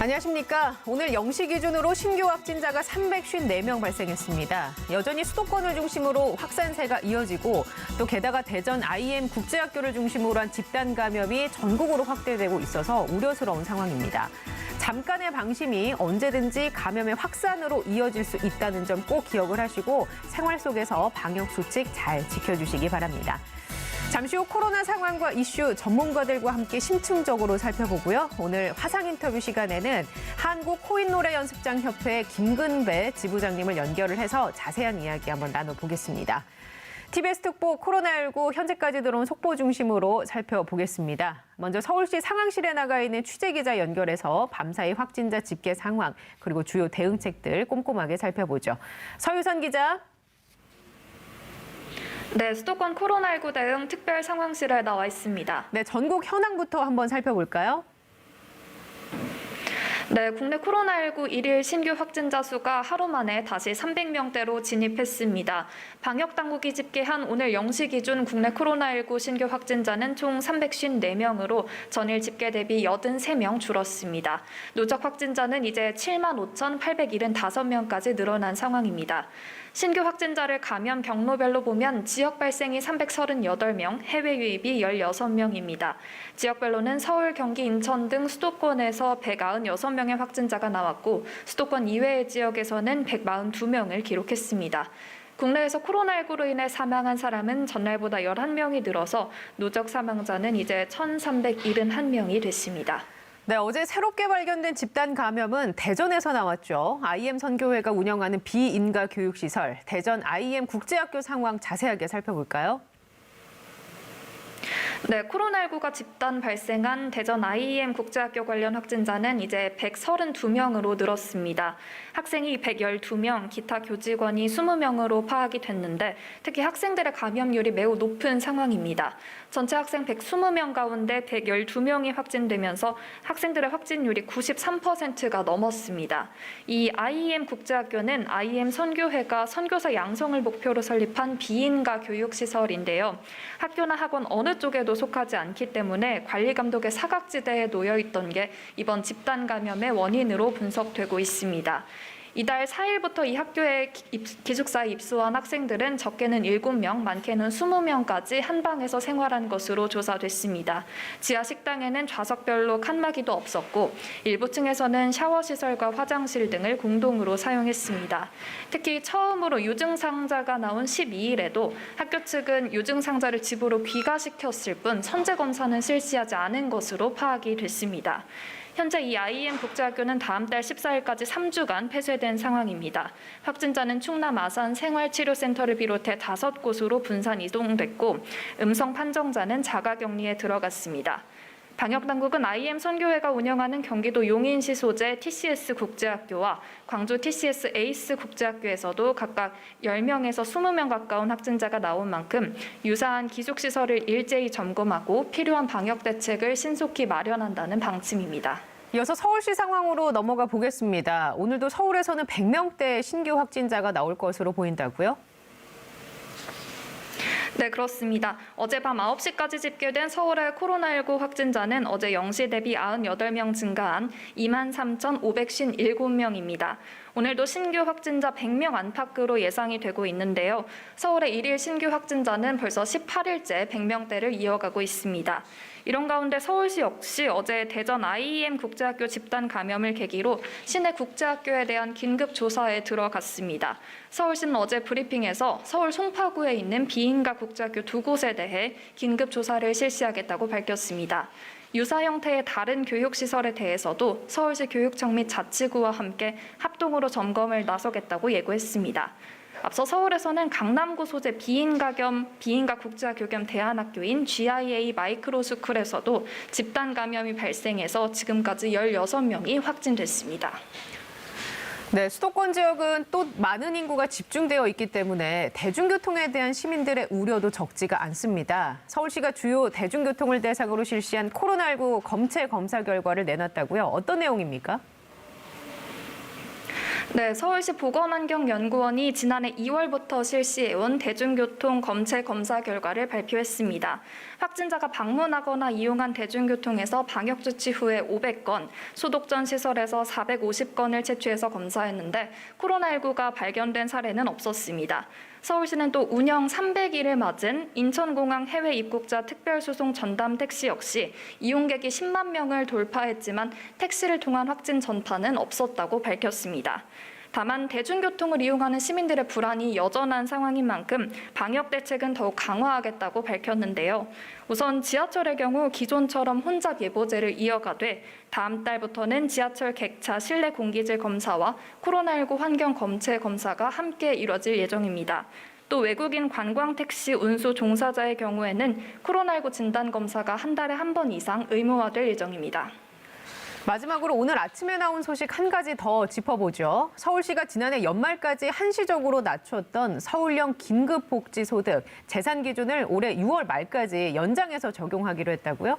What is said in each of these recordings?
안녕하십니까. 오늘 0시 기준으로 신규 확진자가 354명 발생했습니다. 여전히 수도권을 중심으로 확산세가 이어지고 또 게다가 대전 IM 국제학교를 중심으로 한 집단 감염이 전국으로 확대되고 있어서 우려스러운 상황입니다. 잠깐의 방심이 언제든지 감염의 확산으로 이어질 수 있다는 점 꼭 기억을 하시고 생활 속에서 방역 수칙 잘 지켜주시기 바랍니다. 잠시 후 코로나 상황과 이슈 전문가들과 함께 심층적으로 살펴보고요. 오늘 화상 인터뷰 시간에는 한국코인노래연습장협회 김근배 지부장님을 연결을 해서 자세한 이야기 한번 나눠보겠습니다. TBS 특보 코로나19 현재까지 들어온 속보 중심으로 살펴보겠습니다. 먼저 서울시 상황실에 나가 있는 취재기자 연결해서 밤사이 확진자 집계 상황 그리고 주요 대응책들 꼼꼼하게 살펴보죠. 서유선 기자. 네, 수도권 코로나19 대응 특별 상황실에 나와 있습니다. 네, 전국 현황부터 한번 살펴볼까요? 네, 국내 코로나19 일일 신규 확진자 수가 하루 만에 다시 300명대로 진입했습니다. 방역당국이 집계한 오늘 0시 기준 국내 코로나19 신규 확진자는 총 354명으로 전일 집계 대비 83명 줄었습니다. 누적 확진자는 이제 75,875명까지 늘어난 상황입니다. 신규 확진자를 감염 경로별로 보면 지역 발생이 338명, 해외 유입이 16명입니다. 지역별로는 서울, 경기, 인천 등 수도권에서 196명의 확진자가 나왔고 수도권 이외의 지역에서는 142명을 기록했습니다. 국내에서 코로나19로 인해 사망한 사람은 전날보다 11명이 늘어서 누적 사망자는 이제 1,371명이 됐습니다. 네, 어제 새롭게 발견된 집단 감염은 대전에서 나왔죠. IM 선교회가 운영하는 비인가 교육시설, 대전 IM 국제학교 상황 자세하게 살펴볼까요? 네, 코로나19가 집단 발생한 대전 IM 국제학교 관련 확진자는 이제 132명으로 늘었습니다. 학생이 112명, 기타 교직원이 20명으로 파악이 됐는데 특히 학생들의 감염률이 매우 높은 상황입니다. 전체 학생 120명 가운데 112명이 확진되면서 학생들의 확진율이 93%가 넘었습니다. 이 IM 국제학교는 IM 선교회가 선교사 양성을 목표로 설립한 비인가 교육시설인데요. 학교나 학원 어느 쪽에도 속하지 않기 때문에 관리 감독의 사각지대에 놓여 있던 게 이번 집단 감염의 원인으로 분석되고 있습니다. 이달 4일부터 이 학교에 기숙사에 입소한 학생들은 적게는 7명, 많게는 20명까지 한 방에서 생활한 것으로 조사됐습니다. 지하 식당에는 좌석별로 칸막이도 없었고 일부 층에서는 샤워시설과 화장실 등을 공동으로 사용했습니다. 특히 처음으로 유증상자가 나온 12일에도 학교 측은 유증상자를 집으로 귀가시켰을 뿐 선제검사는 실시하지 않은 것으로 파악이 됐습니다. 현재 이 IM 국제학교는 다음 달 14일까지 3주간 폐쇄된 상황입니다. 확진자는 충남 아산 생활치료센터를 비롯해 5곳으로 분산 이동됐고 음성 판정자는 자가격리에 들어갔습니다. 방역당국은 IM 선교회가 운영하는 경기도 용인시 소재 TCS 국제학교와 광주 TCS 에이스 국제학교에서도 각각 10명에서 20명 가까운 확진자가 나온 만큼 유사한 기숙시설을 일제히 점검하고 필요한 방역 대책을 신속히 마련한다는 방침입니다. 이어서 서울시 상황으로 넘어가 보겠습니다. 오늘도 서울에서는 100명대 신규 확진자가 나올 것으로 보인다고요? 네, 그렇습니다. 어젯밤 9시까지 집계된 서울의 코로나19 확진자는 어제 0시 대비 98명 증가한 23,557명입니다. 오늘도 신규 확진자 100명 안팎으로 예상이 되고 있는데요. 서울의 일일 신규 확진자는 벌써 18일째 100명대를 이어가고 있습니다. 이런 가운데 서울시 역시 어제 대전 IM 국제학교 집단 감염을 계기로 시내 국제학교에 대한 긴급 조사에 들어갔습니다. 서울시는 어제 브리핑에서 서울 송파구에 있는 비인가 국제학교 2곳에 대해 긴급 조사를 실시하겠다고 밝혔습니다. 유사 형태의 다른 교육시설에 대해서도 서울시 교육청 및 자치구와 함께 합동으로 점검을 나서겠다고 예고했습니다. 앞서 서울에서는 강남구 소재 비인가 국제학교 겸 대안학교인 GIA 마이크로스쿨에서도 집단 감염이 발생해서 지금까지 16명이 확진됐습니다. 네, 수도권 지역은 또 많은 인구가 집중되어 있기 때문에 대중교통에 대한 시민들의 우려도 적지가 않습니다. 서울시가 주요 대중교통을 대상으로 실시한 코로나19 검체 검사 결과를 내놨다고요? 어떤 내용입니까? 네, 서울시 보건환경연구원이 지난해 2월부터 실시해온 대중교통 검체 검사 결과를 발표했습니다. 확진자가 방문하거나 이용한 대중교통에서 방역조치 후에 500건, 소독 전 시설에서 450건을 채취해서 검사했는데 코로나19가 발견된 사례는 없었습니다. 서울시는 또 운영 300일을 맞은 인천공항 해외 입국자 특별수송 전담 택시 역시 이용객이 10만 명을 돌파했지만 택시를 통한 확진 전파는 없었다고 밝혔습니다. 다만 대중교통을 이용하는 시민들의 불안이 여전한 상황인 만큼 방역 대책은 더욱 강화하겠다고 밝혔는데요. 우선 지하철의 경우 기존처럼 혼잡 예보제를 이어가되 다음 달부터는 지하철 객차 실내 공기질 검사와 코로나19 환경 검체 검사가 함께 이뤄질 예정입니다. 또 외국인 관광 택시 운수 종사자의 경우에는 코로나19 진단 검사가 한 달에 한 번 이상 의무화될 예정입니다. 마지막으로 오늘 아침에 나온 소식 한 가지 더 짚어보죠. 서울시가 지난해 연말까지 한시적으로 낮췄던 서울형 긴급복지소득 재산 기준을 올해 6월 말까지 연장해서 적용하기로 했다고요?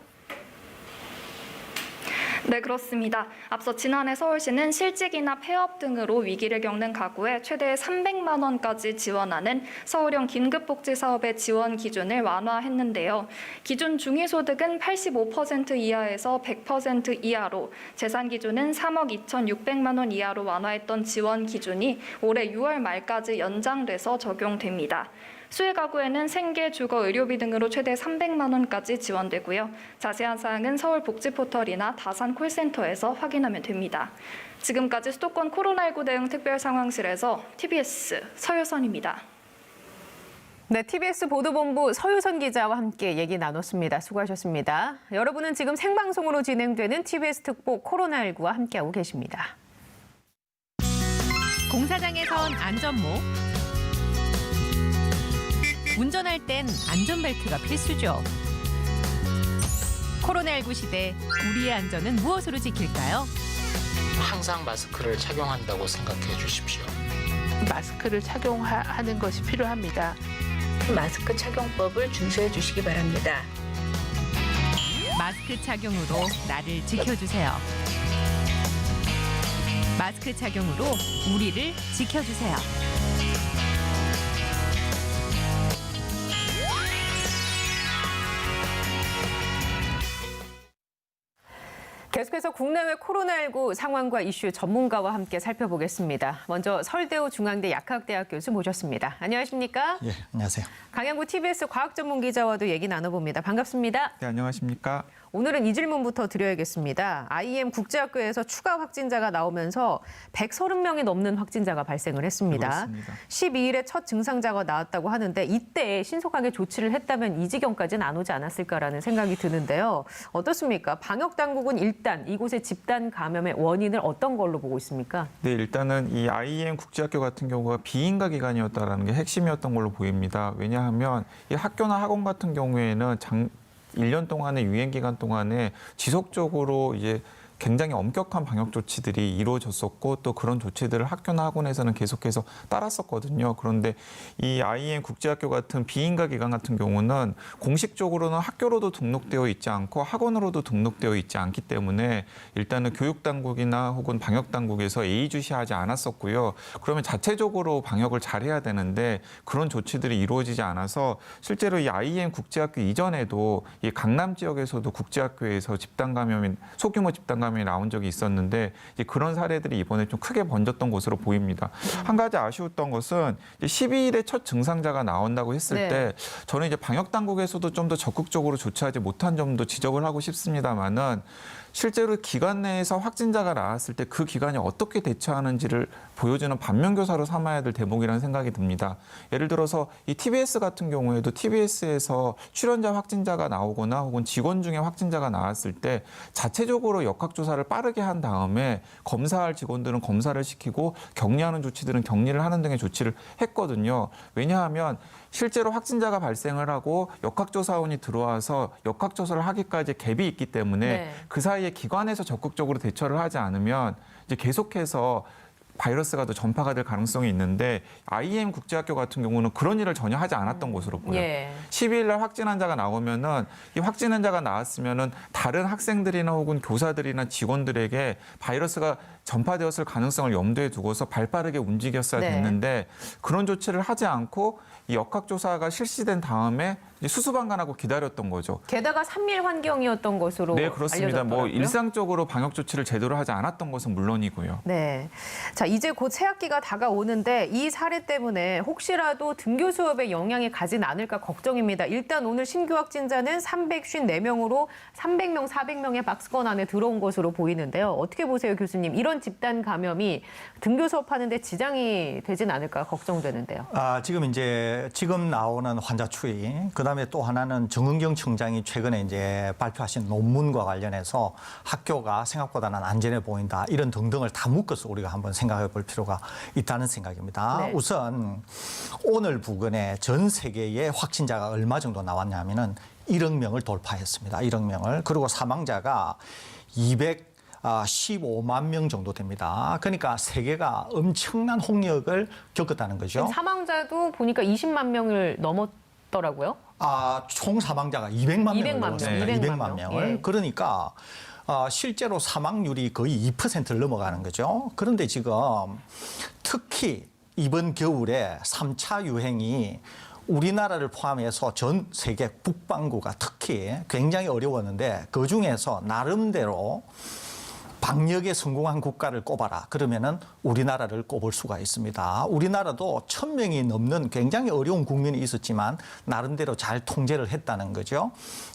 네, 그렇습니다. 앞서 지난해 서울시는 실직이나 폐업 등으로 위기를 겪는 가구에 최대 300만 원까지 지원하는 서울형 긴급복지 사업의 지원 기준을 완화했는데요. 기준 중위소득은 85% 이하에서 100% 이하로, 재산 기준은 3억 2,600만 원 이하로 완화했던 지원 기준이 올해 6월 말까지 연장돼서 적용됩니다. 수혜 가구에는 생계, 주거, 의료비 등으로 최대 300만 원까지 지원되고요. 자세한 사항은 서울 복지포털이나 다산 콜센터에서 확인하면 됩니다. 지금까지 수도권 코로나19 대응 특별상황실에서 TBS 서유선입니다. 네, TBS 보도본부 서유선 기자와 함께 얘기 나눴습니다. 수고하셨습니다. 여러분은 지금 생방송으로 진행되는 TBS 특보 코로나19와 함께하고 계십니다. 공사장에선 안전모, 운전할 땐 안전벨트가 필수죠. 코로나19 시대 우리의 안전은 무엇으로 지킬까요? 항상 마스크를 착용한다고 생각해 주십시오. 마스크를 착용하는 것이 필요합니다. 마스크 착용법을 준수해 주시기 바랍니다. 마스크 착용으로 나를 지켜주세요. 마스크 착용으로 우리를 지켜주세요. 계속해서 국내외 코로나19 상황과 이슈 전문가와 함께 살펴보겠습니다. 먼저 서울대우 중앙대 약학대학 교수 모셨습니다. 안녕하십니까? 예, 안녕하세요. 강양구 TBS 과학전문기자와도 얘기 나눠봅니다. 반갑습니다. 네, 안녕하십니까? 오늘은 이 질문부터 드려야겠습니다. IM 국제학교에서 추가 확진자가 나오면서 130명이 넘는 확진자가 발생을 했습니다. 그렇습니다. 12일에 첫 증상자가 나왔다고 하는데 이때 신속하게 조치를 했다면 이 지경까지는 안 오지 않았을까라는 생각이 드는데요. 어떻습니까? 방역당국은 일단 이곳의 집단 감염의 원인을 어떤 걸로 보고 있습니까? 네, 일단은 이 IM 국제학교 같은 경우가 비인가 기관이었다라는 게 핵심이었던 걸로 보입니다. 왜냐하면 이 학교나 학원 같은 경우에는 1년 동안의 유행 기간 동안에 지속적으로 이제 굉장히 엄격한 방역 조치들이 이루어졌었고 또 그런 조치들을 학교나 학원에서는 계속해서 따랐었거든요. 그런데 이 IM 국제학교 같은 비인가 기관 같은 경우는 공식적으로는 학교로도 등록되어 있지 않고 학원으로도 등록되어 있지 않기 때문에 일단은 교육당국이나 혹은 방역당국에서 예의주시하지 않았었고요. 그러면 자체적으로 방역을 잘해야 되는데 그런 조치들이 이루어지지 않아서 실제로 이 IM 국제학교 이전에도 이 강남 지역에서도 국제학교에서 소규모 집단 감염이 나온 적이 있었는데 이제 그런 사례들이 이번에 좀 크게 번졌던 것으로 보입니다. 한 가지 아쉬웠던 것은 12일에 첫 증상자가 나온다고 했을 네. 때 저는 이제 방역 당국에서도 좀 더 적극적으로 조치하지 못한 점도 지적을 하고 싶습니다만은 실제로 기관 내에서 확진자가 나왔을 때 그 기관이 어떻게 대처하는지를 보여주는 반면교사로 삼아야 될 대목이라는 생각이 듭니다. 예를 들어서 이 TBS 같은 경우에도 TBS에서 출연자 확진자가 나오거나 혹은 직원 중에 확진자가 나왔을 때 자체적으로 역학조사를 빠르게 한 다음에 검사할 직원들은 검사를 시키고 격리하는 조치들은 격리를 하는 등의 조치를 했거든요. 왜냐하면 실제로 확진자가 발생을 하고 역학조사원이 들어와서 역학조사를 하기까지 갭이 있기 때문에 네. 그 사이에 기관에서 적극적으로 대처를 하지 않으면 이제 계속해서 바이러스가 더 전파가 될 가능성이 있는데 IM 국제학교 같은 경우는 그런 일을 전혀 하지 않았던 것으로 보여요. 예. 12일 날 확진 환자가 나오면은 이 확진 환자가 나왔으면은 다른 학생들이나 혹은 교사들이나 직원들에게 바이러스가 전파되었을 가능성을 염두에 두고서 발빠르게 움직였어야 네. 됐는데 그런 조치를 하지 않고 이 역학조사가 실시된 다음에 이제 수수방관하고 기다렸던 거죠. 게다가 3일 환경이었던 것으로 네, 그렇습니다. 뭐 알려졌더라고요. 일상적으로 방역 조치를 제대로 하지 않았던 것은 물론이고요. 네. 자, 이제 곧 새학기가 다가오는데 이 사례 때문에 혹시라도 등교 수업에 영향이 가진 않을까 걱정입니다. 일단 오늘 신규 확진자는 354명으로 300명, 400명의 박스권 안에 들어온 것으로 보이는데요. 어떻게 보세요, 교수님? 이런 집단 감염이 등교 수업하는데 지장이 되진 않을까 걱정되는데요. 지금 나오는 환자 추이, 그다음에 또 하나는 정은경 청장이 최근에 이제 발표하신 논문과 관련해서 학교가 생각보다는 안전해 보인다 이런 등등을 다 묶어서 우리가 한번 생각해 볼 필요가 있다는 생각입니다. 네. 우선 오늘 부근에 전 세계의 확진자가 얼마 정도 나왔냐면은 1억 명을 돌파했습니다. 1억 명을. 그리고 사망자가 215만 명 정도 됩니다. 그러니까 세계가 엄청난 홍역을 겪었다는 거죠. 지금 사망자도 보니까 20만 명을 넘었더라고요. 총 사망자가 200만 명을 200만 넘었습니다. 명, 200만 명을. 예. 그러니까 실제로 사망률이 거의 2%를 넘어가는 거죠. 그런데 지금 특히 이번 겨울에 3차 유행이 우리나라를 포함해서 전 세계 북반구가 특히 굉장히 어려웠는데 그중에서 나름대로 방역에 성공한 국가를 꼽아라. 그러면은 우리나라를 꼽을 수가 있습니다. 우리나라도 1,000명이 넘는 굉장히 어려운 국민이 있었지만 나름대로 잘 통제를 했다는 거죠.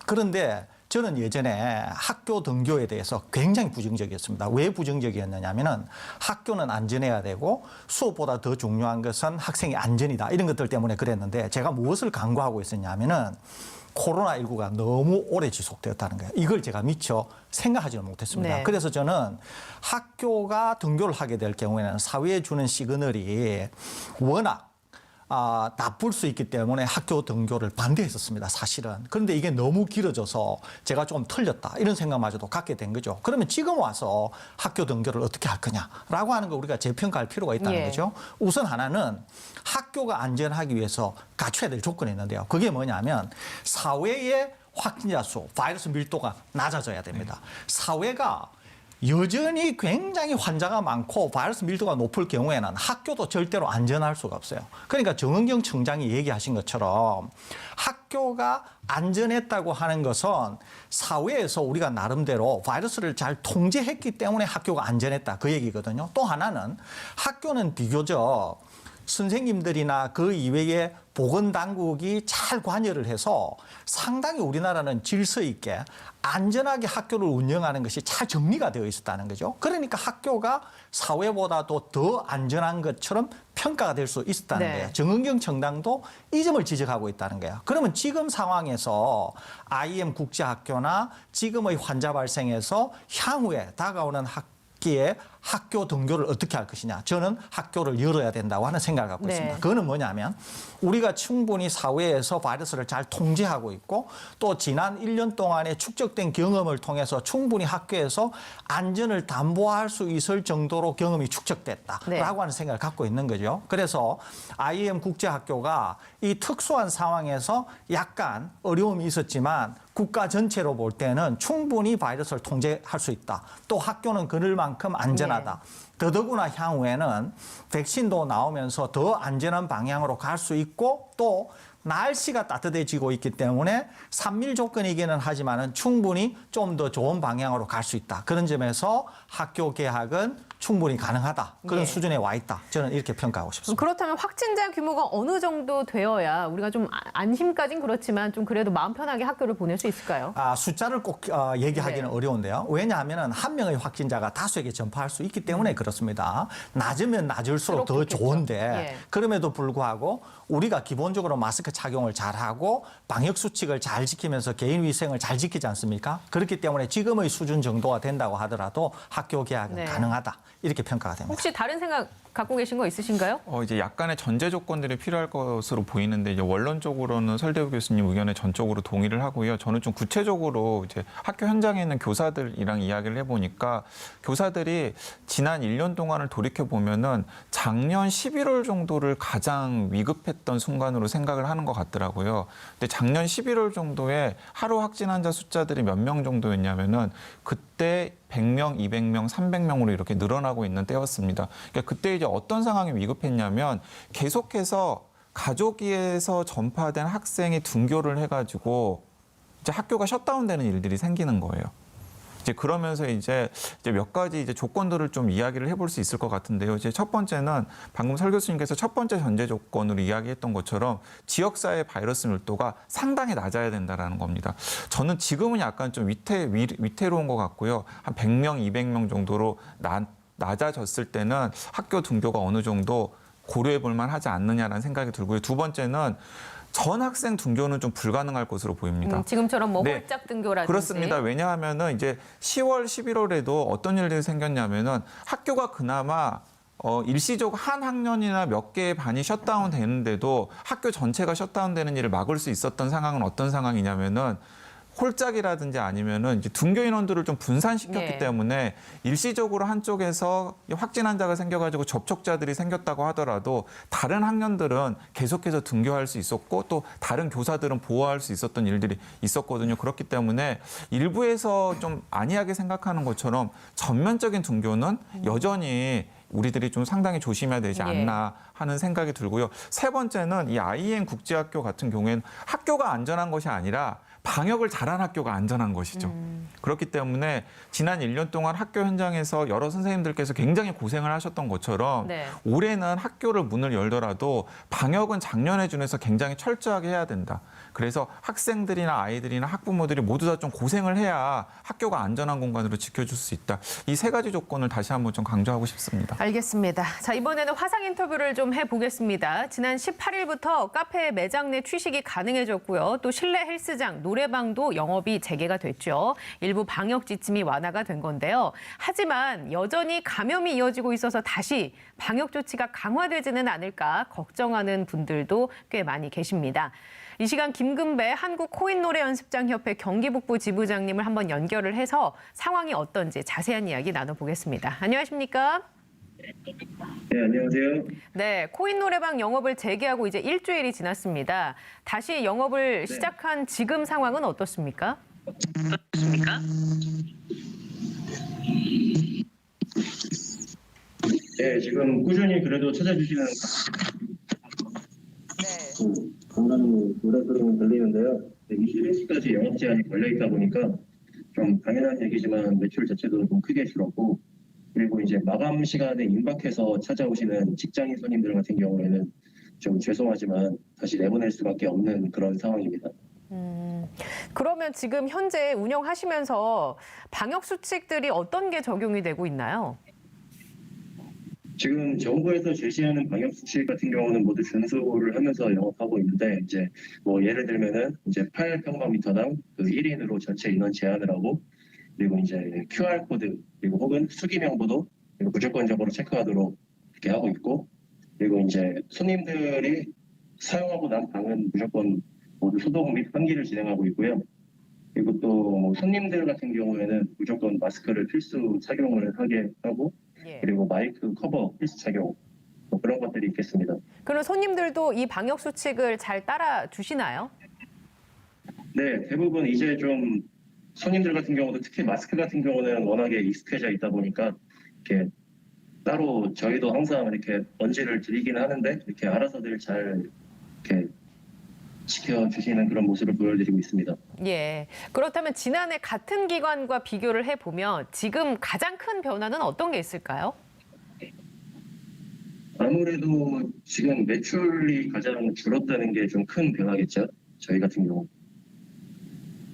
그런데 저는 예전에 학교 등교에 대해서 굉장히 부정적이었습니다. 왜 부정적이었느냐면은 학교는 안전해야 되고 수업보다 더 중요한 것은 학생의 안전이다. 이런 것들 때문에 그랬는데 제가 무엇을 강구하고 있었냐면은 코로나19가 너무 오래 지속되었다는 거예요. 이걸 제가 미처 생각하지는 못했습니다. 네. 그래서 저는 학교가 등교를 하게 될 경우에는 사회에 주는 시그널이 워낙 나쁠 수 있기 때문에 학교 등교를 반대했었습니다, 사실은. 그런데 이게 너무 길어져서 제가 좀 틀렸다, 이런 생각마저도 갖게 된 거죠. 그러면 지금 와서 학교 등교를 어떻게 할 거냐라고 하는 거 우리가 재평가할 필요가 있다는 예. 거죠. 우선 하나는 학교가 안전하기 위해서 갖춰야 될 조건이 있는데요. 그게 뭐냐면 사회의 확진자 수, 바이러스 밀도가 낮아져야 됩니다. 사회가 여전히 굉장히 환자가 많고 바이러스 밀도가 높을 경우에는 학교도 절대로 안전할 수가 없어요. 그러니까 정은경 청장이 얘기하신 것처럼 학교가 안전했다고 하는 것은 사회에서 우리가 나름대로 바이러스를 잘 통제했기 때문에 학교가 안전했다, 그 얘기거든요. 또 하나는 학교는 비교적 선생님들이나 그 이외의 보건당국이 잘 관여를 해서 상당히 우리나라는 질서 있게 안전하게 학교를 운영하는 것이 잘 정리가 되어 있었다는 거죠. 그러니까 학교가 사회보다도 더 안전한 것처럼 평가가 될 수 있었다는 네. 거예요. 정은경 청장도 이 점을 지적하고 있다는 거예요. 그러면 지금 상황에서 IM 국제학교나 지금의 환자 발생에서 향후에 다가오는 학기에 학교 등교를 어떻게 할 것이냐. 저는 학교를 열어야 된다고 하는 생각을 갖고 네. 있습니다. 그거는 뭐냐면 우리가 충분히 사회에서 바이러스를 잘 통제하고 있고 또 지난 1년 동안에 축적된 경험을 통해서 충분히 학교에서 안전을 담보할 수 있을 정도로 경험이 축적됐다라고 네. 하는 생각을 갖고 있는 거죠. 그래서 IM 국제학교가 이 특수한 상황에서 약간 어려움이 있었지만 국가 전체로 볼 때는 충분히 바이러스를 통제할 수 있다. 또 학교는 그럴만큼 안전하다. 더더구나 향후에는 백신도 나오면서 더 안전한 방향으로 갈 수 있고 또 날씨가 따뜻해지고 있기 때문에 산밀 조건이기는 하지만은 충분히 좀 더 좋은 방향으로 갈 수 있다. 그런 점에서 학교 개학은 충분히 가능하다. 그런 예. 수준에 와 있다. 저는 이렇게 평가하고 싶습니다. 그렇다면 확진자 규모가 어느 정도 되어야 우리가 좀 안심까진 그렇지만 좀 그래도 마음 편하게 학교를 보낼 수 있을까요? 숫자를 꼭 얘기하기는 네. 어려운데요. 왜냐하면 한 명의 확진자가 다수에게 전파할 수 있기 때문에 그렇습니다. 낮으면 낮을수록 더 그렇겠죠. 좋은데 예. 그럼에도 불구하고 우리가 기본적으로 마스크 착용을 잘하고 방역 수칙을 잘 지키면서 개인 위생을 잘 지키지 않습니까? 그렇기 때문에 지금의 수준 정도가 된다고 하더라도 학교 개학은 네. 가능하다. 이렇게 평가가 됩니다. 혹시 다른 생각 갖고 계신 거 있으신가요? 이제 약간의 전제 조건들이 필요할 것으로 보이는데 이제 원론적으로는 설대우 교수님 의견에 전적으로 동의를 하고요. 저는 좀 구체적으로 이제 학교 현장에 있는 교사들이랑 이야기를 해보니까 교사들이 지난 1년 동안을 돌이켜 보면은 작년 11월 정도를 가장 위급했던 순간으로 생각을 하는 것 같더라고요. 근데 작년 11월 정도에 하루 확진 환자 숫자들이 몇 명 정도였냐면은 그때 100명, 200명, 300명으로 이렇게 늘어나고 있는 때였습니다. 그러니까 그때 이제 어떤 상황이 위급했냐면 계속해서 가족에서 전파된 학생이 등교를 해가지고 이제 학교가 셧다운되는 일들이 생기는 거예요. 이제 그러면서 이제 몇 가지 이제 조건들을 좀 이야기를 해볼 수 있을 것 같은데요. 이제 첫 번째는 방금 설 교수님께서 첫 번째 전제 조건으로 이야기했던 것처럼 지역사회 바이러스 밀도가 상당히 낮아야 된다라는 겁니다. 저는 지금은 약간 좀 위태로운 것 같고요. 한 100명, 200명 정도로 낮아졌을 때는 학교 등교가 어느 정도 고려해 볼 만하지 않느냐라는 생각이 들고요. 두 번째는 전 학생 등교는 좀 불가능할 것으로 보입니다. 지금처럼 뭐 네. 홀짝 등교라든지. 그렇습니다. 왜냐하면은 이제 10월, 11월에도 어떤 일들이 생겼냐면은 학교가 그나마 일시적 한 학년이나 몇 개의 반이 셧다운 되는데도 학교 전체가 셧다운 되는 일을 막을 수 있었던 상황은 어떤 상황이냐면은 홀짝이라든지 아니면은 이제 등교 인원들을 좀 분산시켰기 네. 때문에 일시적으로 한쪽에서 확진 환자가 생겨가지고 접촉자들이 생겼다고 하더라도 다른 학년들은 계속해서 등교할 수 있었고 또 다른 교사들은 보호할 수 있었던 일들이 있었거든요. 그렇기 때문에 일부에서 좀 안이하게 생각하는 것처럼 전면적인 등교는 여전히 우리들이 좀 상당히 조심해야 되지 않나 하는 생각이 들고요. 세 번째는 이 IEM 국제학교 같은 경우에는 학교가 안전한 것이 아니라 방역을 잘한 학교가 안전한 것이죠. 그렇기 때문에 지난 1년 동안 학교 현장에서 여러 선생님들께서 굉장히 고생을 하셨던 것처럼 네. 올해는 학교를 문을 열더라도 방역은 작년에 준해서 굉장히 철저하게 해야 된다. 그래서 학생들이나 아이들이나 학부모들이 모두 다 좀 고생을 해야 학교가 안전한 공간으로 지켜줄 수 있다. 이 세 가지 조건을 다시 한번 좀 강조하고 싶습니다. 알겠습니다. 자, 이번에는 화상 인터뷰를 좀 해보겠습니다. 지난 18일부터 카페 매장 내 취식이 가능해졌고요. 또 실내 헬스장, 노래방도 영업이 재개가 됐죠. 일부 방역 지침이 완화가 된 건데요. 하지만 여전히 감염이 이어지고 있어서 다시 방역 조치가 강화되지는 않을까 걱정하는 분들도 꽤 많이 계십니다. 이 시간 김금배 한국코인노래연습장협회 경기북부 지부장님을 한번 연결을 해서 상황이 어떤지 자세한 이야기 나눠보겠습니다. 안녕하십니까? 네, 안녕하세요. 네, 코인 노래방 영업을 재개하고 이제 일주일이 지났습니다. 다시 영업을 시작한 지금 상황은 어떻습니까? 네, 지금 꾸준히 그래도 찾아주시는 강남 노래소리는 들리는데요. 21시까지 영업 제한이 걸려 있다 보니까 좀 당연한 얘기지만 매출 자체도 좀 크게 줄었고, 그리고 이제 마감 시간에 임박해서 찾아오시는 직장인 손님들 같은 경우에는 좀 죄송하지만 다시 내보낼 수밖에 없는 그런 상황입니다. 그러면 지금 현재 운영하시면서 방역 수칙들이 어떤 게 적용이 되고 있나요? 지금 정부에서 제시하는 방역 수칙 같은 경우는 모두 준수를 하면서 영업하고 있는데, 이제 뭐 예를 들면은 이제 8평방미터당 그 1인으로 전체 인원 제한을 하고, 그리고 이제 QR 코드 그리고 혹은 수기명부도 무조건적으로 체크하도록 이렇게 하고 있고, 그리고 이제 손님들이 사용하고 난 방은 무조건 모두 소독 및 환기를 진행하고 있고요. 그리고 또 손님들 같은 경우에는 무조건 마스크를 필수 착용을 하게 하고, 그리고 마이크 커버 필수 착용, 뭐 그런 것들이 있겠습니다. 그럼 손님들도 이 방역 수칙을 잘 따라 주시나요? 네, 대부분 이제 좀 손님들 같은 경우도 특히 마스크 같은 경우는 워낙에 익숙해져 있다 보니까 이렇게 따로 저희도 항상 이렇게 언지를 드리긴 하는데 이렇게 알아서들 잘 이렇게 지켜주시는 그런 모습을 보여드리고 있습니다. 예. 그렇다면 지난해 같은 기간과 비교를 해보면 지금 가장 큰 변화는 어떤 게 있을까요? 아무래도 지금 매출이 가장 줄었다는 게 좀 큰 변화겠죠. 저희 같은 경우.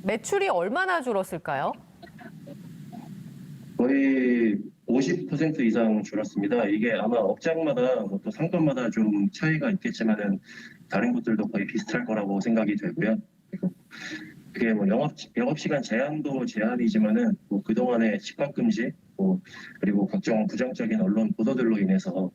매출이 얼마나 줄었을까요? 거의 50% 이상 줄었습니다. 이게 아마 업장마다 또 상권마다 좀 차이가 있겠지만은 다른 곳들도 거의 비슷할 거라고 생각이 되고요. 그게 뭐 영업 시간 제한도 제한이지만은 뭐 그동안의 집합 금지, 그리고 각종 부정적인 언론 보도들로 인해서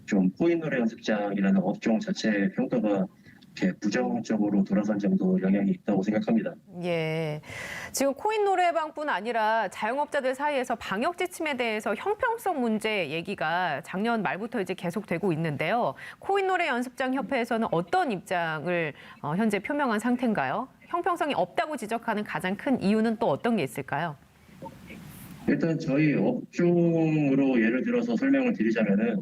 좀 코인 노래 연습장이라는 업종 자체의 평가가 이렇게 부정적으로 돌아선 점도 영향이 있다고 생각합니다. 예. 지금 코인 노래방뿐 아니라 자영업자들 사이에서 방역 지침에 대해서 형평성 문제 얘기가 작년 말부터 이제 계속되고 있는데요. 코인 노래 연습장 협회에서는 어떤 입장을 현재 표명한 상태인가요? 형평성이 없다고 지적하는 가장 큰 이유는 또 어떤 게 있을까요? 일단 저희 업종으로 예를 들어서 설명을 드리자면은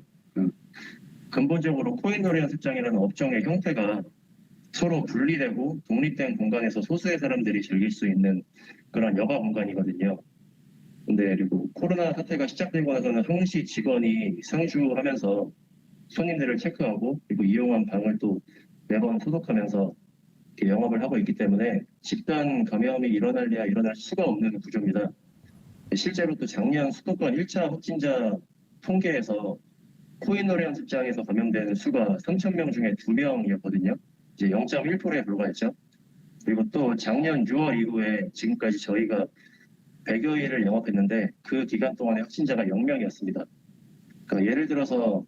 근본적으로 코인 노래 연습장이라는 업종의 형태가 서로 분리되고 독립된 공간에서 소수의 사람들이 즐길 수 있는 그런 여가 공간이거든요. 근데 그리고 코로나 사태가 시작되고 나서는 항시 직원이 상주하면서 손님들을 체크하고 그리고 이용한 방을 또 매번 소독하면서 이렇게 영업을 하고 있기 때문에 집단 감염이 일어날래야 일어날 수가 없는 구조입니다. 실제로 또 작년 수도권 1차 확진자 통계에서 코인 노래 연습장에서 감염된 수가 3,000명 중에 2명이었거든요. 이제 0.1%에 불과했죠. 그리고 또 작년 6월 이후에 지금까지 저희가 100여일을 영업했는데 그 기간 동안에 확진자가 0명이었습니다. 그러니까 예를 들어서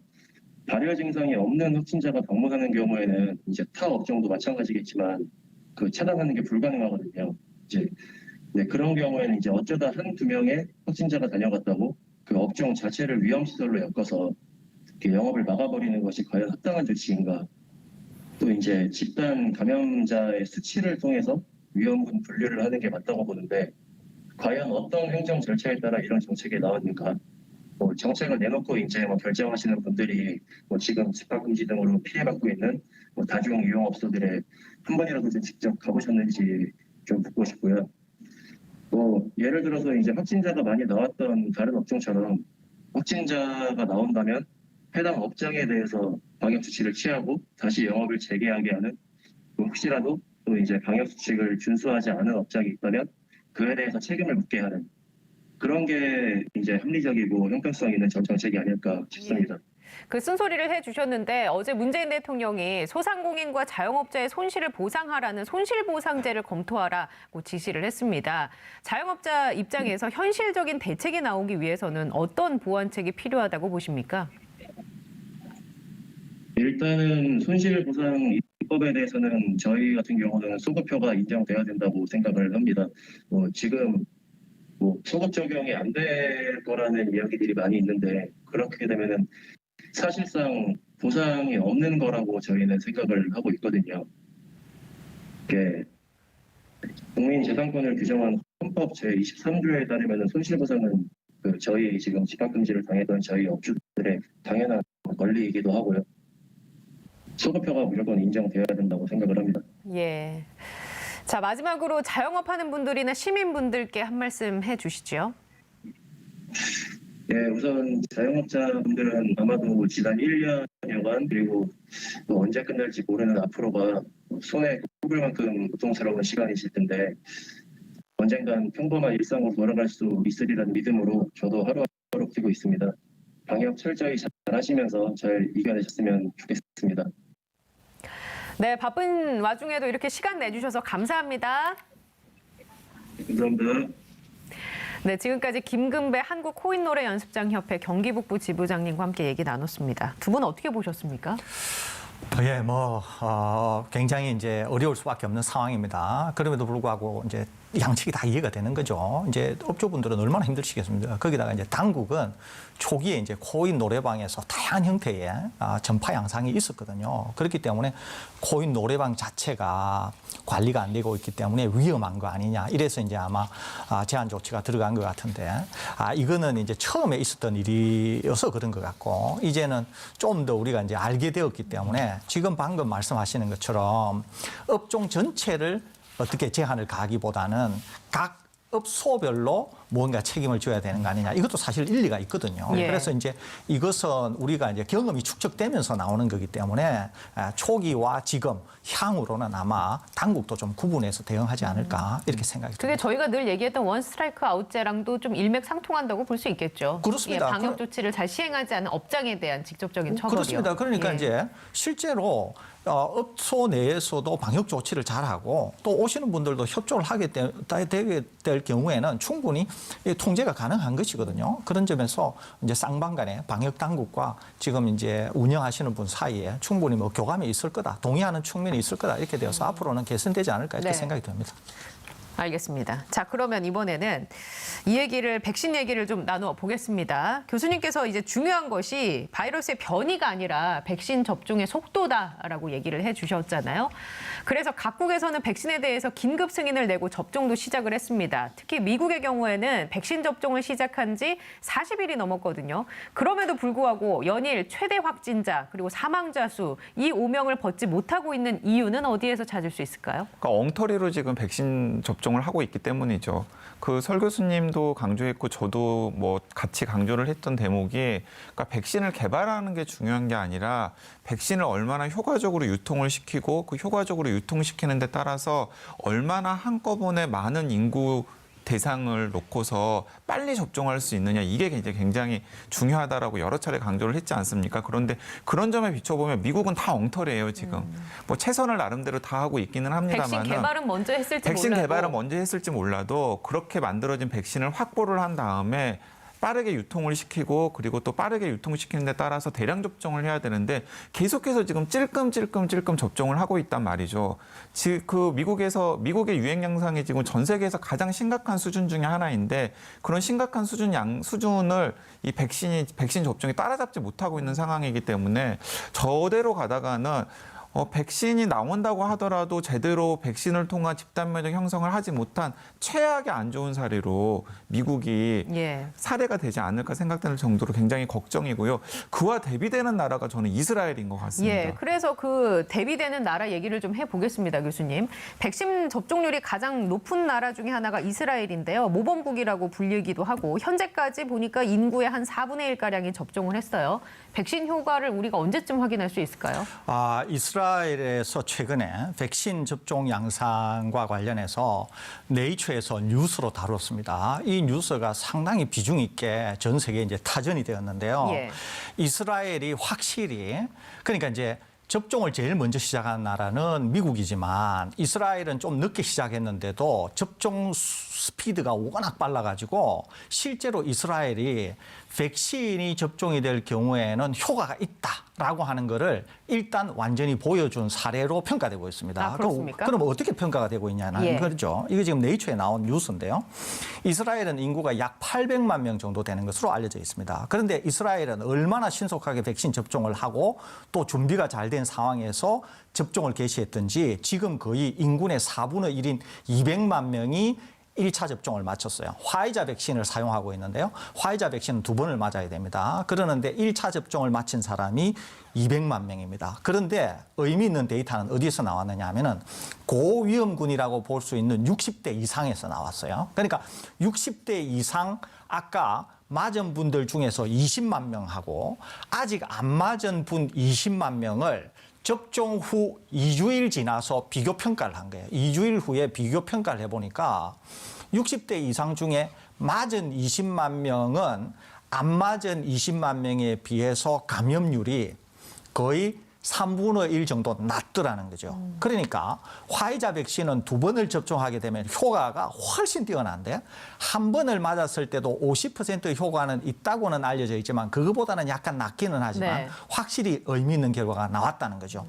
발열 증상이 없는 확진자가 방문하는 경우에는 이제 타 업종도 마찬가지겠지만 그 차단하는 게 불가능하거든요. 이제 네, 그런 경우에는 이제 어쩌다 한두 명의 확진자가 다녀갔다고 그 업종 자체를 위험시설로 엮어서 이렇게 영업을 막아버리는 것이 과연 합당한 조치인가? 또 이제 집단 감염자의 수치를 통해서 위험군 분류를 하는 게 맞다고 보는데 과연 어떤 행정 절차에 따라 이런 정책이 나왔는가? 뭐 정책을 내놓고 이제 뭐 결정하시는 분들이 뭐 지금 집합금지 등으로 피해받고 있는 뭐 다중 유흥업소들에 한 번이라도 좀 직접 가보셨는지 좀 묻고 싶고요. 뭐 예를 들어서 이제 확진자가 많이 나왔던 다른 업종처럼 확진자가 나온다면 해당 업장에 대해서 방역 수칙을 취하고 다시 영업을 재개하게 하는 혹시라도 또 이제 방역 수칙을 준수하지 않은 업장이 있다면 그에 대해서 책임을 묻게 하는 그런 게 이제 합리적이고 형평성 있는 정책이 아닐까 싶습니다. 그 쓴소리를 해주셨는데 어제 문재인 대통령이 소상공인과 자영업자의 손실을 보상하라는 손실보상제를 검토하라고 지시를 했습니다. 자영업자 입장에서 현실적인 대책이 나오기 위해서는 어떤 보완책이 필요하다고 보십니까? 일단은 손실보상 입법에 대해서는 저희 같은 경우는 소급표가 인정돼야 된다고 생각을 합니다. 지금 소급 적용이 안 될 거라는 이야기들이 많이 있는데 그렇게 되면은 사실상 보상이 없는 거라고 저희는 생각을 하고 있거든요. 이게 국민재산권을 규정한 헌법 제23조에 따르면 손실보상은 저희 지금 집합금지를 당했던 저희 업주들의 당연한 권리이기도 하고요. 소급표가 무조건 인정돼야 된다고 생각을 합니다. 예. 자, 마지막으로 자영업하는 분들이나 시민분들께 한 말씀 해주시죠. 네, 우선 자영업자분들은 아마도 지난 1년여간 그리고 또 언제 끝날지 모르는 앞으로가 손에 꼽을 만큼 고통스러운 시간이실 텐데 언젠간 평범한 일상으로 돌아갈 수 있으리라는 믿음으로 저도 하루하루 뛰고 있습니다. 방역 철저히 잘 하시면서 잘 이겨내셨으면 좋겠습니다. 네, 바쁜 와중에도 이렇게 시간 내주셔서 감사합니다. 감사합니다. 네, 지금까지 김금배 한국코인노래연습장협회 경기북부 지부장님과 함께 얘기 나눴습니다. 두 분 어떻게 보셨습니까? 예, 굉장히 이제 어려울 수밖에 없는 상황입니다. 그럼에도 불구하고 이제 양측이 다 이해가 되는 거죠. 이제 업주분들은 얼마나 힘드시겠습니까? 거기다가 이제 당국은 초기에 이제 코인 노래방에서 다양한 형태의 전파 양상이 있었거든요. 그렇기 때문에 코인 노래방 자체가 관리가 안 되고 있기 때문에 위험한 거 아니냐. 이래서 이제 아마 제한 조치가 들어간 것 같은데, 이거는 이제 처음에 있었던 일이어서 그런 것 같고, 이제는 좀 더 우리가 이제 알게 되었기 때문에 지금 방금 말씀하시는 것처럼 업종 전체를 어떻게 제한을 가기보다는 각 업소별로 뭔가 책임을 져야 되는 거 아니냐. 이것도 사실 일리가 있거든요. 예. 그래서 이제 이것은 우리가 이제 경험이 축적되면서 나오는 거기 때문에 초기와 지금 향후로는 아마 당국도 좀 구분해서 대응하지 않을까 이렇게 생각이 그게 듭니다. 저희가 늘 얘기했던 원 스트라이크 아웃제랑도 좀 일맥상통한다고 볼 수 있겠죠. 그렇습니다. 예, 방역 조치를 잘 시행하지 않은 업장에 대한 직접적인 처벌이요. 그렇습니다. 그러니까 예. 이제 실제로 업소 내에서도 방역 조치를 잘하고 또 오시는 분들도 협조를 하게 되게 될 경우에는 충분히 통제가 가능한 것이거든요. 그런 점에서 이제 쌍방간의 방역 당국과 지금 이제 운영하시는 분 사이에 충분히 뭐 교감이 있을 거다, 동의하는 측면이 있을 거다 이렇게 되어서 앞으로는 개선되지 않을까 이렇게 네. 생각이 듭니다. 알겠습니다. 자, 그러면 이번에는 이 얘기를, 백신 얘기를 좀 나누어 보겠습니다. 교수님께서 이제 중요한 것이 바이러스의 변이가 아니라 백신 접종의 속도다라고 얘기를 해 주셨잖아요. 그래서 각국에서는 백신에 대해서 긴급 승인을 내고 접종도 시작을 했습니다. 특히 미국의 경우에는 백신 접종을 시작한 지 40일이 넘었거든요. 그럼에도 불구하고 연일 최대 확진자 그리고 사망자 수 이 오명을 벗지 못하고 있는 이유는 어디에서 찾을 수 있을까요? 그러니까 엉터리로 지금 백신 접종을 하고 있기 때문이죠. 그 설 교수님도 강조했고 저도 뭐 같이 강조를 했던 대목이, 그러니까 백신을 개발하는 게 중요한 게 아니라 백신을 얼마나 효과적으로 유통을 시키고 그 효과적으로 유통시키는 데 따라서 얼마나 한꺼번에 많은 인구 대상을 놓고서 빨리 접종할 수 있느냐, 이게 굉장히 중요하다라고 여러 차례 강조를 했지 않습니까? 그런데 그런 점에 비춰보면 미국은 다 엉터리예요, 지금. 뭐 최선을 나름대로 다 하고 있기는 합니다만. 백신 개발은 먼저 했을지 몰라도. 개발은 먼저 했을지 몰라도 그렇게 만들어진 백신을 확보를 한 다음에 빠르게 유통을 시키고 그리고 또 빠르게 유통시키는 데 따라서 대량 접종을 해야 되는데 계속해서 지금 찔끔찔끔 접종을 하고 있단 말이죠. 그 미국의 유행 양상이 지금 전 세계에서 가장 심각한 수준 중에 하나인데 그런 심각한 수준을 이 백신 접종이 따라잡지 못하고 있는 상황이기 때문에 저대로 가다가는 백신이 나온다고 하더라도 제대로 백신을 통한 집단 면역 형성을 하지 못한 최악의 안 좋은 사례로 미국이 사례가 되지 않을까 생각되는 정도로 굉장히 걱정이고요. 그와 대비되는 나라가 저는 이스라엘인 것 같습니다. 예, 그래서 그 대비되는 나라 얘기를 좀 해보겠습니다, 교수님. 백신 접종률이 가장 높은 나라 중에 하나가 이스라엘인데요. 모범국이라고 불리기도 하고 현재까지 보니까 인구의 한 4분의 1가량이 접종을 했어요. 백신 효과를 우리가 언제쯤 확인할 수 있을까요? 이스라엘에서 최근에 백신 접종 양상과 관련해서 네이처에서 뉴스로 다뤘습니다. 이 뉴스가 상당히 비중 있게 전 세계에 이제 타전이 되었는데요. 이스라엘이 확실히, 그러니까 이제 접종을 제일 먼저 시작한 나라는 미국이지만 이스라엘은 좀 늦게 시작했는데도 접종 스피드가 워낙 빨라가지고 실제로 이스라엘이 백신이 접종이 될 경우에는 효과가 있다라고 하는 거를 일단 완전히 보여준 사례로 평가되고 있습니다. 그렇습니까? 그럼 어떻게 평가가 되고 있냐는 거죠. 이게 지금 네이처에 나온 뉴스인데요. 이스라엘은 인구가 약 800만 명 정도 되는 것으로 알려져 있습니다. 그런데 이스라엘은 얼마나 신속하게 백신 접종을 하고 또 준비가 잘 된 상황에서 접종을 개시했든지 지금 거의 인구의 4분의 1인 200만 명이 1차 접종을 마쳤어요. 화이자 백신을 사용하고 있는데요. 화이자 백신은 2번을 맞아야 됩니다. 그러는데 1차 접종을 마친 사람이 200만 명입니다. 그런데 의미 있는 데이터는 어디서 나왔느냐 하면은 고위험군이라고 볼 수 있는 60대 이상에서 나왔어요. 그러니까 60대 이상 아까 맞은 분들 중에서 20만 명하고 아직 안 맞은 분 20만 명을 접종 후 2주일 지나서 비교 평가를 한 거예요. 2주일 후에 비교 평가를 해보니까 60대 이상 중에 맞은 20만 명은 안 맞은 20만 명에 비해서 감염률이 거의 3분의 1 정도 낮더라는 거죠. 그러니까 화이자 백신은 2번을 접종하게 되면 효과가 훨씬 뛰어난데 한 번을 맞았을 때도 50%의 효과는 있다고는 알려져 있지만 그거보다는 약간 낮기는 하지만 확실히 의미 있는 결과가 나왔다는 거죠.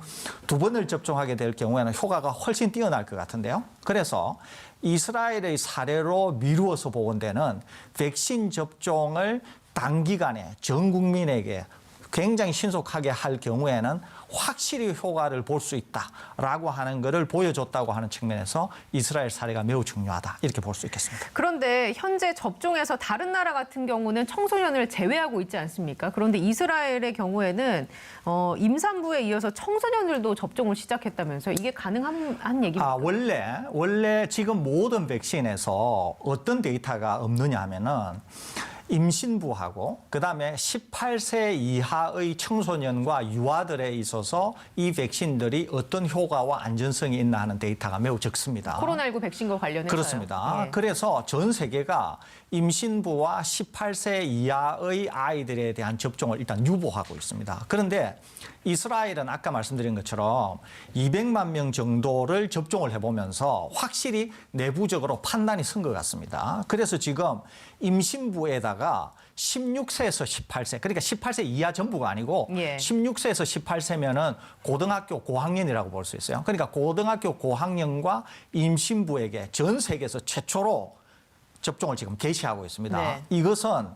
2번을 접종하게 될 경우에는 효과가 훨씬 뛰어날 것 같은데요. 그래서 이스라엘의 사례로 미루어서 보건 데는 백신 접종을 단기간에 전 국민에게 굉장히 신속하게 할 경우에는 확실히 효과를 볼 수 있다라고 하는 것을 보여줬다고 하는 측면에서 이스라엘 사례가 매우 중요하다 이렇게 볼 수 있겠습니다. 그런데 현재 접종에서 다른 나라 같은 경우는 청소년을 제외하고 있지 않습니까? 그런데 이스라엘의 경우에는 임산부에 이어서 청소년들도 접종을 시작했다면서요. 이게 가능한 얘기입니까? 원래 지금 모든 백신에서 어떤 데이터가 없느냐 하면은 임신부하고 그다음에 18세 이하의 청소년과 유아들에 있어서 이 백신들이 어떤 효과와 안전성이 있나 하는 데이터가 매우 적습니다. 코로나19 백신과 관련해서요. 그렇습니다. 예. 그래서 전 세계가 임신부와 18세 이하의 아이들에 대한 접종을 일단 유보하고 있습니다. 그런데 이스라엘은 아까 말씀드린 것처럼 200만 명 정도를 접종을 해보면서 확실히 내부적으로 판단이 선 것 같습니다. 그래서 지금 임신부에다가 16세에서 18세, 그러니까 18세 이하 전부가 아니고 예. 16세에서 18세면은 고등학교 고학년이라고 볼 수 있어요. 그러니까 고등학교 고학년과 임신부에게 전 세계에서 최초로 접종을 지금 개시하고 있습니다. 네. 이것은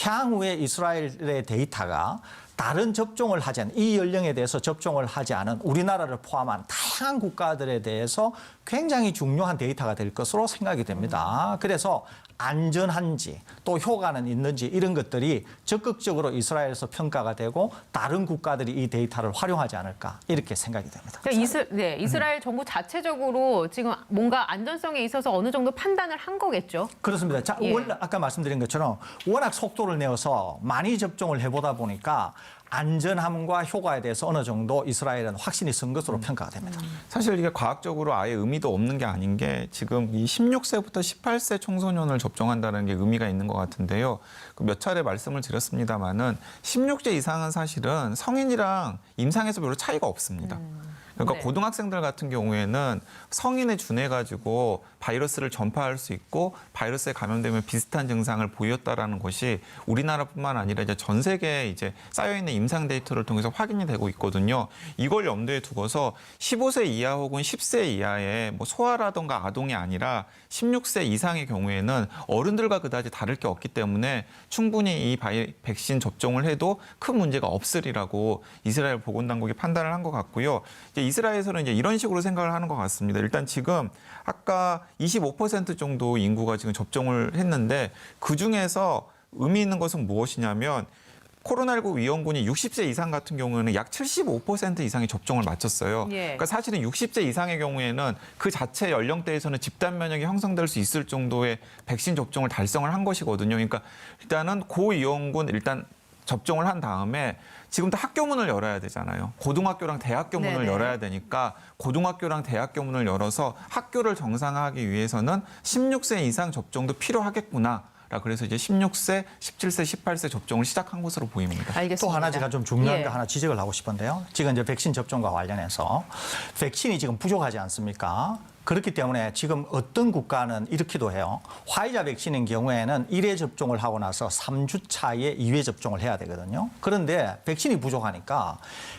향후에 이스라엘의 데이터가 다른 접종을 하지 않은 이 연령에 대해서 접종을 하지 않은 우리나라를 포함한 다양한 국가들에 대해서 굉장히 중요한 데이터가 될 것으로 생각이 됩니다. 그래서 안전한지 또 효과는 있는지 이런 것들이 적극적으로 이스라엘에서 평가가 되고 다른 국가들이 이 데이터를 활용하지 않을까 이렇게 생각이 됩니다. 그러니까 이스라엘 정부 자체적으로 지금 뭔가 안전성에 있어서 어느 정도 판단을 한 거겠죠. 그렇습니다. 자, 예. 원래 아까 말씀드린 것처럼 워낙 속도를 내어서 많이 접종을 해보다 보니까 안전함과 효과에 대해서 어느 정도 이스라엘은 확신이 선 것으로 평가가 됩니다. 사실 이게 과학적으로 아예 의미도 없는 게 아닌 게 지금 이 16세부터 18세 청소년을 접종한다는 게 의미가 있는 것 같은데요. 몇 차례 말씀을 드렸습니다마는 16세 이상은 사실은 성인이랑 임상에서 별로 차이가 없습니다. 그러니까 네. 고등학생들 같은 경우에는 성인에 준해가지고 바이러스를 전파할 수 있고 바이러스에 감염되면 비슷한 증상을 보였다라는 것이 우리나라뿐만 아니라 이제 전 세계에 이제 쌓여 있는 임상 데이터를 통해서 확인이 되고 있거든요. 이걸 염두에 두고서 15세 이하 혹은 10세 이하의 뭐 소아라든가 아동이 아니라 16세 이상의 경우에는 어른들과 그다지 다를 게 없기 때문에 충분히 이 백신 접종을 해도 큰 문제가 없으리라고 이스라엘 보건당국이 판단을 한 것 같고요. 이제 이스라엘에서는 이제 이런 식으로 생각을 하는 것 같습니다. 일단 지금 아까 25% 정도 인구가 지금 접종을 했는데 그 중에서 의미 있는 것은 무엇이냐면 코로나19 위험군이 60세 이상 같은 경우에는 약 75% 이상의 접종을 마쳤어요. 예. 그러니까 사실은 60세 이상의 경우에는 그 자체 연령대에서는 집단 면역이 형성될 수 있을 정도의 백신 접종을 달성을 한 것이거든요. 그러니까 일단은 고위험군 일단 접종을 한 다음에 지금 또 학교 문을 열어야 되잖아요. 고등학교랑 대학교 문을 네네. 열어야 되니까 고등학교랑 대학교 문을 열어서 학교를 정상화하기 위해서는 16세 이상 접종도 필요하겠구나. 그래서 이제 16세, 17세, 18세 접종을 시작한 것으로 보입니다. 알겠습니다. 또 하나 제가 좀 중요한 예. 거 하나 지적을 하고 싶은데요. 지금 이제 백신 접종과 관련해서 백신이 지금 부족하지 않습니까? 그렇기 때문에 지금 어떤 국가는 이렇게도 해요. 화이자 백신인 경우에는 1회 접종을 하고 나서 3주 차에 2회 접종을 해야 되거든요. 그런데 백신이 부족하니까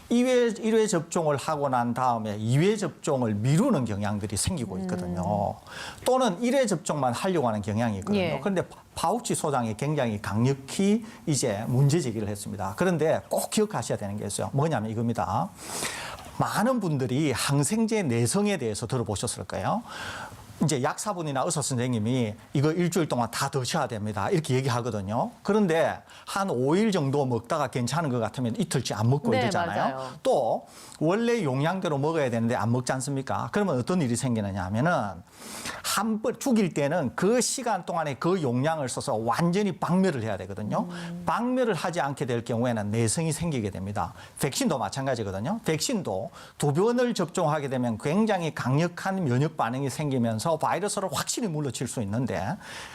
1회 접종을 하고 난 다음에 2회 접종을 미루는 경향들이 생기고 있거든요. 또는 1회 접종만 하려고 하는 경향이 있거든요. 예. 그런데 파우치 소장이 굉장히 강력히 이제 문제 제기를 했습니다. 그런데 꼭 기억하셔야 되는 게 있어요. 뭐냐면 이겁니다. 많은 분들이 항생제 내성에 대해서 들어보셨을 거예요. 이제 약사분이나 의사 선생님이 이거 일주일 동안 다 드셔야 됩니다. 이렇게 얘기하거든요. 그런데 한 5일 정도 먹다가 괜찮은 것 같으면 이틀째 안 먹고 네, 이러잖아요. 맞아요. 또 원래 용량대로 먹어야 되는데 안 먹지 않습니까? 그러면 어떤 일이 생기느냐 하면은 한 번 죽일 때는 그 시간 동안에 그 용량을 써서 완전히 박멸을 해야 되거든요. 박멸을 하지 않게 될 경우에는 내성이 생기게 됩니다. 백신도 마찬가지거든요. 백신도 2번을 접종하게 되면 굉장히 강력한 면역 반응이 생기면서 바이러스를 확실히 물리칠 수 있는데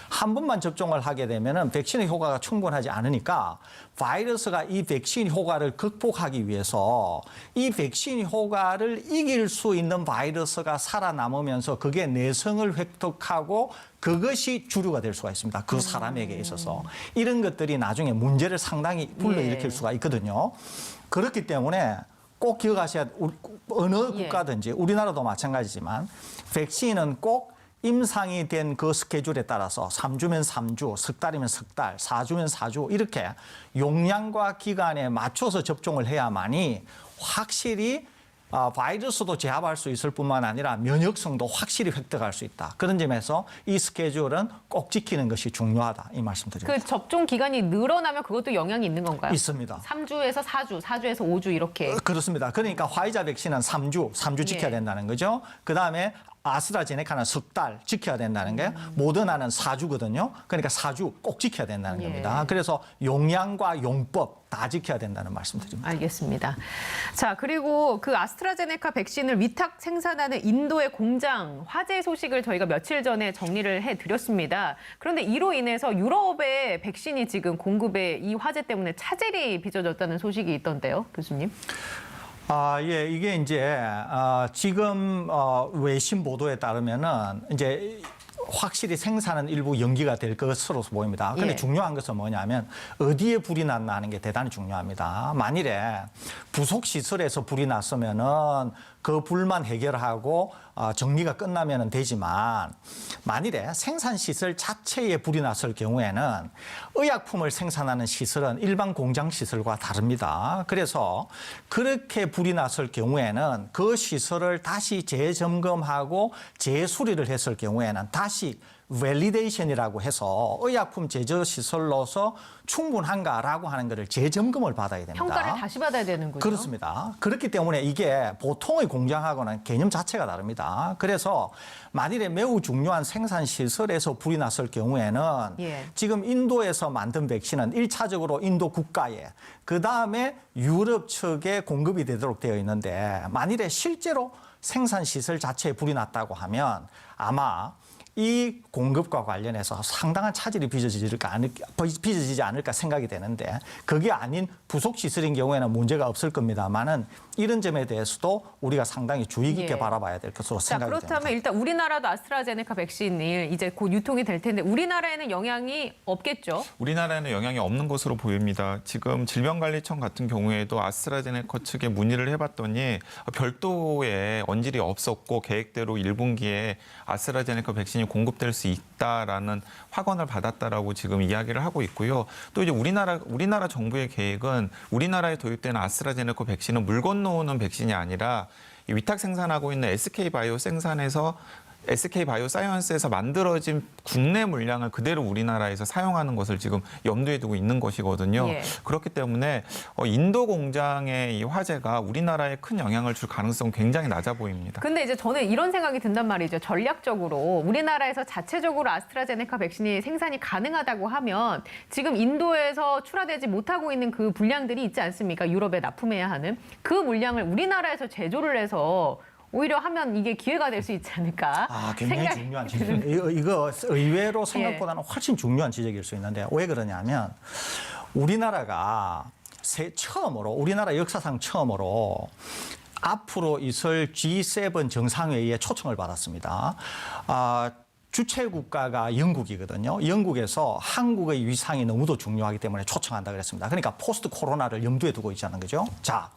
한 번만 접종을 하게 되면은 백신의 효과가 충분하지 않으니까 바이러스가 이 백신 효과를 극복하기 위해서 이 백신 효과를 이길 수 있는 바이러스가 살아남으면서 그게 내성을 획득하고 그것이 주류가 될 수가 있습니다. 그 사람에게 있어서. 이런 것들이 나중에 문제를 상당히 불러일으킬 예. 수가 있거든요. 그렇기 때문에 꼭 기억하셔야 어느 예. 국가든지 우리나라도 마찬가지지만 백신은 꼭 임상이 된 그 스케줄에 따라서 3주면 3주, 석 달이면 석 달, 4주면 4주 이렇게 용량과 기간에 맞춰서 접종을 해야만이 확실히 바이러스도 제압할 수 있을 뿐만 아니라 면역성도 확실히 획득할 수 있다. 그런 점에서 이 스케줄은 꼭 지키는 것이 중요하다. 이 말씀드립니다. 그 접종 기간이 늘어나면 그것도 영향이 있는 건가요? 있습니다. 3주에서 4주, 4주에서 5주 이렇게. 그렇습니다. 그러니까 화이자 백신은 3주 지켜야 예. 된다는 거죠. 그다음에 아스트라제네카는 석 달 지켜야 된다는 게 모더나는 4주거든요. 그러니까 4주 꼭 지켜야 된다는 겁니다. 그래서 용량과 용법 다 지켜야 된다는 말씀드립니다. 알겠습니다. 자, 그리고 그 아스트라제네카 백신을 위탁 생산하는 인도의 공장 화재 소식을 저희가 며칠 전에 정리를 해드렸습니다. 그런데 이로 인해서 유럽의 백신이 지금 공급에 이 화재 때문에 차질이 빚어졌다는 소식이 있던데요, 교수님? 예, 이게 이제 지금 외신 보도에 따르면은 이제 확실히 생산은 일부 연기가 될 것으로 보입니다. 그런데 예. 중요한 것은 뭐냐면 어디에 불이 났나 하는 게 대단히 중요합니다. 만일에 부속 시설에서 불이 났으면은 그 불만 해결하고 정리가 끝나면 되지만 만일에 생산 시설 자체에 불이 났을 경우에는 의약품을 생산하는 시설은 일반 공장 시설과 다릅니다. 그래서 그렇게 불이 났을 경우에는 그 시설을 다시 재점검하고 재수리를 했을 경우에는 다시 밸리데이션이라고 해서 의약품 제조 시설로서 충분한가라고 하는 것을 재점검을 받아야 됩니다. 평가를 다시 받아야 되는군요. 그렇습니다. 그렇기 때문에 이게 보통의 공장하고는 개념 자체가 다릅니다. 그래서 만일에 매우 중요한 생산 시설에서 불이 났을 경우에는 예. 지금 인도에서 만든 백신은 1차적으로 인도 국가에 그다음에 유럽 측에 공급이 되도록 되어 있는데 만일에 실제로 생산 시설 자체에 불이 났다고 하면 아마 이 공급과 관련해서 상당한 차질이 빚어지지 않을까 생각이 되는데 그게 아닌 부속 시설인 경우에는 문제가 없을 겁니다만은 이런 점에 대해서도 우리가 상당히 주의 깊게 예. 바라봐야 될 것으로 생각이 됩니다. 그렇다면 일단 우리나라도 아스트라제네카 백신이 이제 곧 유통이 될 텐데 우리나라에는 영향이 없겠죠? 우리나라에는 영향이 없는 것으로 보입니다. 지금 질병관리청 같은 경우에도 아스트라제네카 측에 문의를 해봤더니 별도의 언질이 없었고 계획대로 1분기에 아스트라제네카 백신이 공급될 수 있다라는 확언을 받았다라고 지금 이야기를 하고 있고요. 또 이제 우리나라 정부의 계획은 우리나라에 도입되는 아스트라제네카 백신은 물 건너오는 백신이 아니라 위탁 생산하고 있는 SK바이오사이언스에서 만들어진 국내 물량을 그대로 우리나라에서 사용하는 것을 지금 염두에 두고 있는 것이거든요. 예. 그렇기 때문에 인도 공장의 이 화재가 우리나라에 큰 영향을 줄 가능성은 굉장히 낮아 보입니다. 근데 이제 저는 이런 생각이 든단 말이죠. 전략적으로 우리나라에서 자체적으로 아스트라제네카 백신이 생산이 가능하다고 하면 지금 인도에서 출하되지 못하고 있는 그 물량들이 있지 않습니까? 유럽에 납품해야 하는 그 물량을 우리나라에서 제조를 해서 오히려 하면 이게 기회가 될 수 있지 않을까? 굉장히 중요한 지적. 이거 의외로 생각보다는 훨씬 중요한 지적일 수 있는데 왜 그러냐면 우리나라가 우리나라 역사상 처음으로 앞으로 있을 G7 정상회의에 초청을 받았습니다. 주최 국가가 영국이거든요. 영국에서 한국의 위상이 너무도 중요하기 때문에 초청한다 그랬습니다. 그러니까 포스트 코로나를 염두에 두고 있자는 거죠. 자,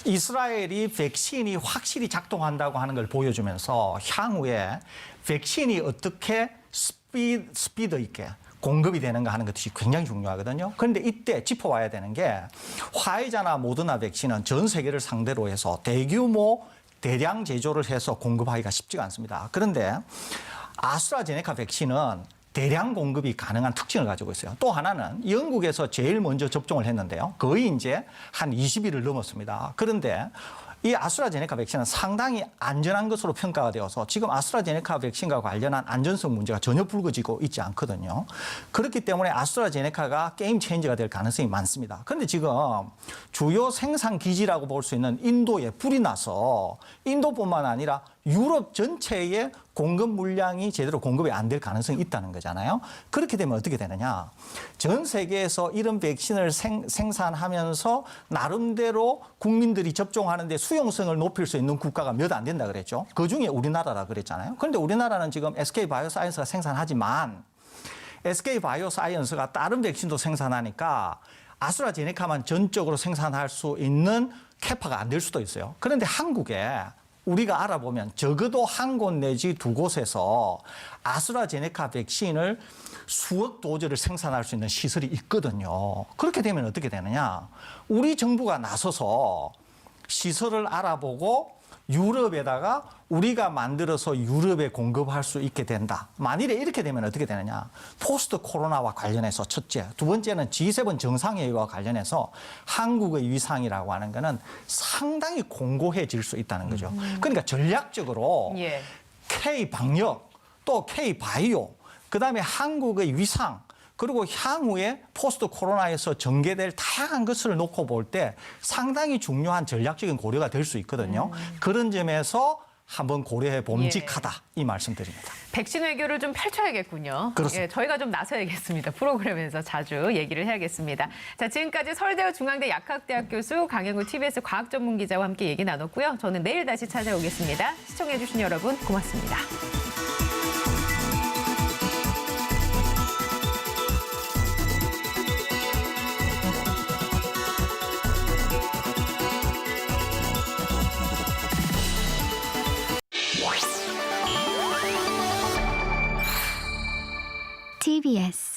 이스라엘이 백신이 확실히 작동한다고 하는 걸 보여주면서 향후에 백신이 어떻게 스피드 있게 공급이 되는가 하는 것이 굉장히 중요하거든요. 그런데 이때 짚어봐야 되는 게 화이자나 모더나 백신은 전 세계를 상대로 해서 대규모 대량 제조를 해서 공급하기가 쉽지가 않습니다. 그런데 아스트라제네카 백신은 대량 공급이 가능한 특징을 가지고 있어요. 또 하나는 영국에서 제일 먼저 접종을 했는데요. 거의 이제 한 20일을 넘었습니다. 그런데 이 아스트라제네카 백신은 상당히 안전한 것으로 평가가 되어서 지금 아스트라제네카 백신과 관련한 안전성 문제가 전혀 불거지고 있지 않거든요. 그렇기 때문에 아스트라제네카가 게임 체인저가 될 가능성이 많습니다. 그런데 지금 주요 생산 기지라고 볼 수 있는 인도에 불이 나서 인도뿐만 아니라 유럽 전체의 공급 물량이 제대로 공급이 안 될 가능성이 있다는 거잖아요. 그렇게 되면 어떻게 되느냐. 전 세계에서 이런 백신을 생산하면서 나름대로 국민들이 접종하는데 수용성을 높일 수 있는 국가가 몇 안 된다 그랬죠. 그중에 우리나라라 그랬잖아요. 그런데 우리나라는 지금 SK바이오사이언스가 생산하지만 SK바이오사이언스가 다른 백신도 생산하니까 아스트라제네카만 전적으로 생산할 수 있는 캐파가 안 될 수도 있어요. 그런데 한국에 우리가 알아보면 적어도 한 곳 내지 두 곳에서 아스트라제네카 백신을 수억 도즈를 생산할 수 있는 시설이 있거든요. 그렇게 되면 어떻게 되느냐. 우리 정부가 나서서 시설을 알아보고 유럽에다가 우리가 만들어서 유럽에 공급할 수 있게 된다. 만일에 이렇게 되면 어떻게 되느냐. 포스트 코로나와 관련해서 첫째. 두 번째는 G7 정상회의와 관련해서 한국의 위상이라고 하는 거는 상당히 공고해질 수 있다는 거죠. 그러니까 전략적으로 예. K방역, 또 K바이오, 그다음에 한국의 위상, 그리고 향후에 포스트 코로나에서 전개될 다양한 것을 놓고 볼 때 상당히 중요한 전략적인 고려가 될 수 있거든요. 그런 점에서 한번 고려해 봄직하다 이 말씀드립니다. 백신 외교를 좀 펼쳐야겠군요. 그렇습니다. 예, 저희가 좀 나서야겠습니다. 프로그램에서 자주 얘기를 해야겠습니다. 자, 지금까지 서울대와 중앙대 약학대학 교수 강영구 TBS 과학전문기자와 함께 얘기 나눴고요. 저는 내일 다시 찾아오겠습니다. 시청해주신 여러분 고맙습니다. TBS